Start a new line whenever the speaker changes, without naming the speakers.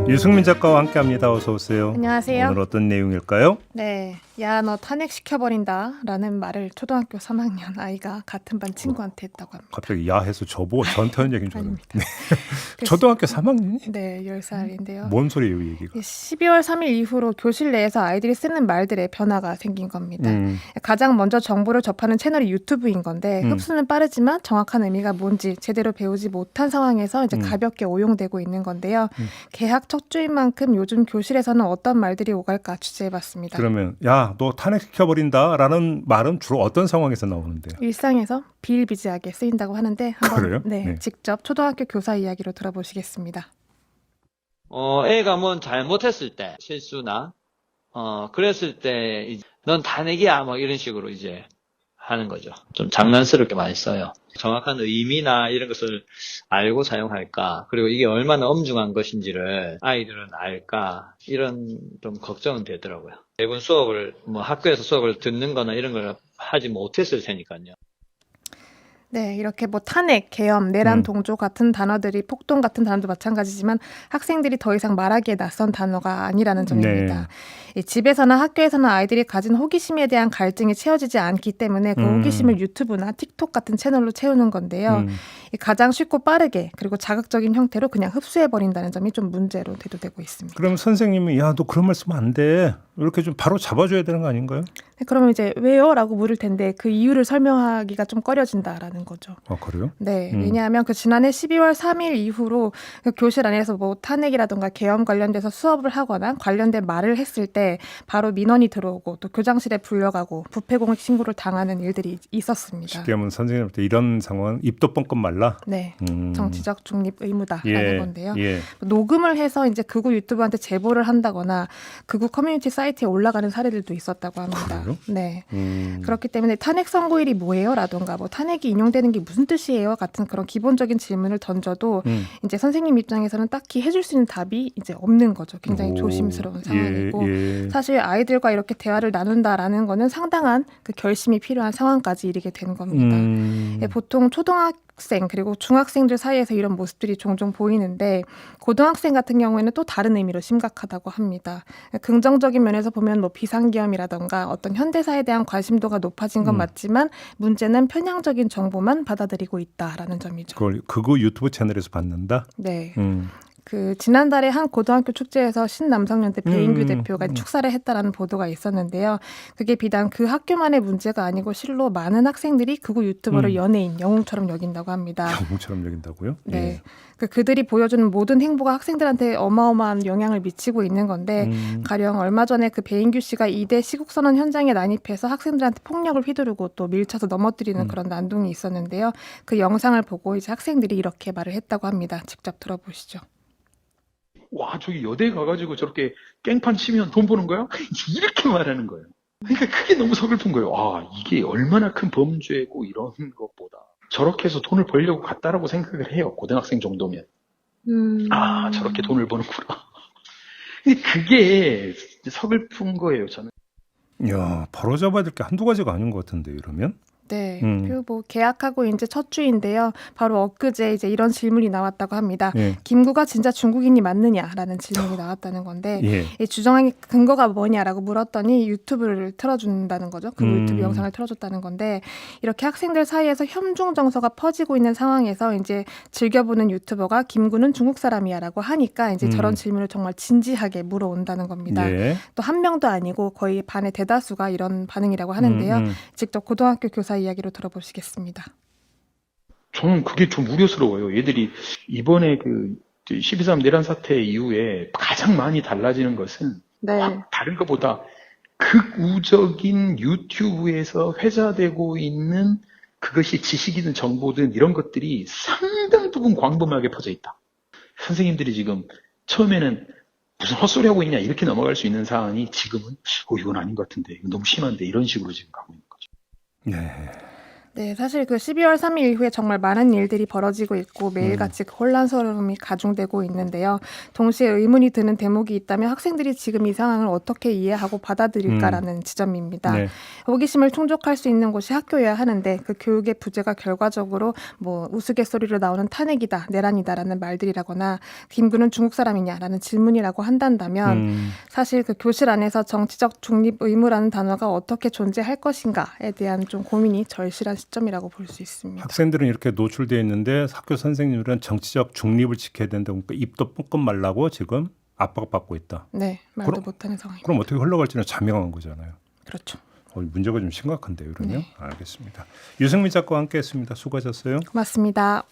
유승민 작가와 함께합니다. 어서 오세요.
안녕하세요.
오늘 어떤 내용일까요?
네, 야, 너 탄핵시켜버린다 라는 말을 초등학교 3학년 아이가 같은 반 친구한테 했다고 합니다.
갑자기 야해서 저보고 저한테 하는 얘기인 줄 알았는데.
아닙니다.
초등학교 3학년이?
네, 10살인데요.
뭔 소리예요, 이 얘기가?
12월 3일 이후로 교실 내에서 아이들이 쓰는 말들의 변화가 생긴 겁니다. 가장 먼저 정보를 접하는 채널이 유튜브인 건데 흡수는 빠르지만 정확한 의미가 뭔지 제대로 배우지 못한 상황에서 이제 가볍게 오용되고 있는 건데요. 개학 첫 주인 만큼 요즘 교실에서는 어떤 말들이 오갈까 취재해봤습니다.
그러면 야, 너 탄핵시켜버린다라는 말은 주로 어떤 상황에서 나오는데요?
일상에서 비일비재하게 쓰인다고 하는데 한번
그래요?
네,
네.
직접 초등학교 교사 이야기로 들어보시겠습니다.
애가 뭐 잘못했을 때, 실수나, 그랬을 때, 넌 탄핵이야, 뭐 이런 식으로 이제 하는 거죠. 좀 장난스럽게 많이 써요. 정확한 의미나 이런 것을 알고 사용할까, 그리고 이게 얼마나 엄중한 것인지를 아이들은 알까, 이런 좀 걱정은 되더라고요. 대부분 수업을, 뭐 학교에서 수업을 듣는 거나 이런 걸 하지 못했을 테니까요.
네, 이렇게 뭐 탄핵, 계엄, 내란, 동조 같은 단어들이 폭동 같은 단어도 마찬가지지만 학생들이 더 이상 말하기에 낯선 단어가 아니라는 점입니다. 이 집에서나 학교에서나 아이들이 가진 호기심에 대한 갈증이 채워지지 않기 때문에 그 호기심을 유튜브나 틱톡 같은 채널로 채우는 건데요. 이 가장 쉽고 빠르게 그리고 자극적인 형태로 그냥 흡수해버린다는 점이 좀 문제로 대두되고 있습니다.
그럼 선생님이 야, 너 그런 말 쓰면 안 돼. 이렇게 좀 바로 잡아줘야 되는 거 아닌가요?
네, 그러면 이제 왜요? 라고 물을 텐데 그 이유를 설명하기가 좀 꺼려진다라는 거죠.
아, 그래요?
네, 왜냐하면 그 지난해 12월 3일 이후로 그 교실 안에서 뭐 탄핵이라든가 계엄 관련돼서 수업을 하거나 관련된 말을 했을 때 바로 민원이 들어오고 또 교장실에 불려가고 부패공익 신고를 당하는 일들이 있었습니다.
쉽게 하면 선생님한테 이런 상황은 입도 뻥끗 말라?
네, 정치적 중립 의무다라는
예,
건데요.
예.
녹음을 해서 이제 극우 유튜브한테 제보를 한다거나 극우 커뮤니티 사이트에 올라가는 사례들도 있었다고 합니다.
그래요?
네, 그렇기 때문에 탄핵 선고일이 뭐예요? 라던가 뭐 탄핵이 인용되는 게 무슨 뜻이에요? 같은 그런 기본적인 질문을 던져도 이제 선생님 입장에서는 딱히 해줄 수 있는 답이 이제 없는 거죠. 굉장히 조심스러운 상황이고
예.
사실 아이들과 이렇게 대화를 나눈다라는 거는 상당한 그 결심이 필요한 상황까지 이르게 된 겁니다. 예, 보통 초등학생 그리고 중학생들 사이에서 이런 모습들이 종종 보이는데 고등학생 같은 경우에는 또 다른 의미로 심각하다고 합니다. 긍정적인 면에서 보면 뭐 비상계엄이라던가 어떤 현대사에 대한 관심도가 높아진 건 맞지만 문제는 편향적인 정보만 받아들이고 있다라는 점이죠.
그걸 그거 유튜브 채널에서 받는다?
네. 그 지난달에 한 고등학교 축제에서 신남성연대 배인규 대표가 축사를 했다라는 보도가 있었는데요. 그게 비단 그 학교만의 문제가 아니고 실로 많은 학생들이 극우 유튜버를 연예인, 영웅처럼 여긴다고 합니다.
영웅처럼 여긴다고요?
네.
예.
그들이 보여주는 모든 행보가 학생들한테 어마어마한 영향을 미치고 있는 건데 가령 얼마 전에 그 배인규 씨가 이대 시국선언 현장에 난입해서 학생들한테 폭력을 휘두르고 또 밀쳐서 넘어뜨리는 그런 난동이 있었는데요. 그 영상을 보고 이제 학생들이 이렇게 말을 했다고 합니다. 직접 들어보시죠.
와, 저기 여대 가가지고 저렇게 깽판 치면 돈 버는 거야? 이렇게 말하는 거예요. 그러니까 그게 너무 서글픈 거예요. 아, 이게 얼마나 큰 범죄고 이런 것보다 저렇게 해서 돈을 벌려고 갔다라고 생각을 해요. 고등학생 정도면. 아, 저렇게 돈을 버는구나. 근데 그게 서글픈 거예요, 저는.
야, 바로 잡아야 될 게 한두 가지가 아닌 것 같은데 이러면?
네. 그리고 뭐 개학하고 이제 첫 주인데요. 바로 엊그제 이제 이런 질문이 나왔다고 합니다.
예.
김구가 진짜 중국인이 맞느냐라는 질문이 나왔다는 건데
예.
이 주장의 근거가 뭐냐라고 물었더니 유튜브를 틀어준다는 거죠. 그 유튜브 영상을 틀어줬다는 건데 이렇게 학생들 사이에서 혐중 정서가 퍼지고 있는 상황에서 이제 즐겨보는 유튜버가 김구는 중국 사람이야라고 하니까 이제 저런 질문을 정말 진지하게 물어온다는 겁니다.
예.
또 한 명도 아니고 거의 반의 대다수가 이런 반응이라고 하는데요. 직접 고등학교 교사 이야기로 들어보시겠습니다.
저는 그게 좀 우려스러워요. 얘들이 이번에 그 12.3 내란 사태 이후에 가장 많이 달라지는 것은
네.
다른 것보다 극우적인 유튜브에서 회자되고 있는 그것이 지식이든 정보든 이런 것들이 상당 부분 광범위하게 퍼져 있다. 선생님들이 지금 처음에는 무슨 헛소리하고 있냐 이렇게 넘어갈 수 있는 사안이 지금은 이건 아닌 것 같은데 이건 너무 심한데 이런 식으로 지금 가고 있는 거죠.
네.
네, 사실 그 12월 3일 이후에 정말 많은 일들이 벌어지고 있고 매일같이 그 혼란스러움이 가중되고 있는데요. 동시에 의문이 드는 대목이 있다면 학생들이 지금 이 상황을 어떻게 이해하고 받아들일까라는 지점입니다.
네.
호기심을 충족할 수 있는 곳이 학교여야 하는데 그 교육의 부재가 결과적으로 뭐 우스갯소리로 나오는 탄핵이다, 내란이다라는 말들이라거나 김구는 중국 사람이냐라는 질문이라고 한다면 사실 그 교실 안에서 정치적 중립 의무라는 단어가 어떻게 존재할 것인가에 대한 좀 고민이 절실한 시점이라고 볼 수 있습니다.
학생들은 이렇게 노출되어 있는데 학교 선생님들은 정치적 중립을 지켜야 된다고 그러니까 입도 뻥끗 말라고 지금 압박받고 있다.
네, 말도
그럼-
못하는 상황입니다.
그럼 어떻게 흘러갈지는 자명한 거잖아요.
그렇죠.
문제가 좀 심각한데요. 그러면
네.
알겠습니다. 유승민 작가와 함께했습니다. 수고하셨어요.
고맙습니다.